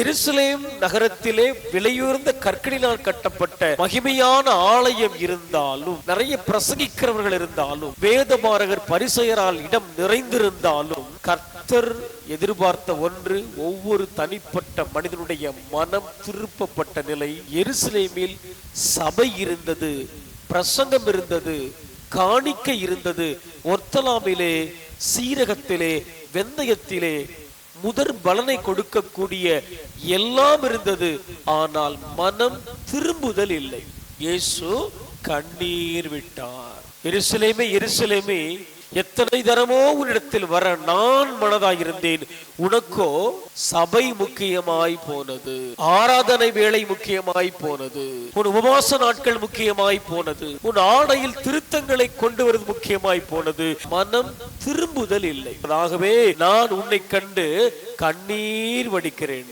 எருசலேம் நகரத்திலே விலையுயர்ந்த கற்களினால் கட்டப்பட்ட மகிமையான ஆலயம் இருந்தாலும், நிறைய பிரசங்கிக்கிறவர்கள் இருந்தாலும், வேதபாரகர் பரிசேயரால் இடம் நிறைந்திருந்தாலும், கர்த்தர் எதிர்பார்த்த ஒன்று, ஒவ்வொரு தனிப்பட்ட மனிதனுடைய மனம் திருப்பப்பட்ட நிலை. எருசலேமில் சபை இருந்தது, பிரசங்கம் இருந்தது, காணிக்கை இருந்தது. ஒர்த்தலாமிலே, சீரகத்திலே, வெந்தயத்திலே முதற் பலனை கொடுக்கக்கூடிய எல்லாம் இருந்தது. ஆனால் மனம் திரும்புதல் இல்லை. இயேசு கண்ணீர் விட்டார். எருசலேமே, எருசலேமே, எத்தனை தரமோ உன்னிடத்தில் வர நான் மனதாயிருந்தேன், உனக்கோ சபை முக்கியமாய் போனது, ஆராதனை வேளை முக்கியமாய் போனது, உன் உபவாச நாட்கள் முக்கியமாய் போனது, உன் ஆடையில் திருத்தங்களை கொண்டு வருவது முக்கியமாய் போனது. மனம் திரும்புதல் இல்லை. ஆகவே நான் உன்னை கண்டு கண்ணீர் வடிக்கிறேன்.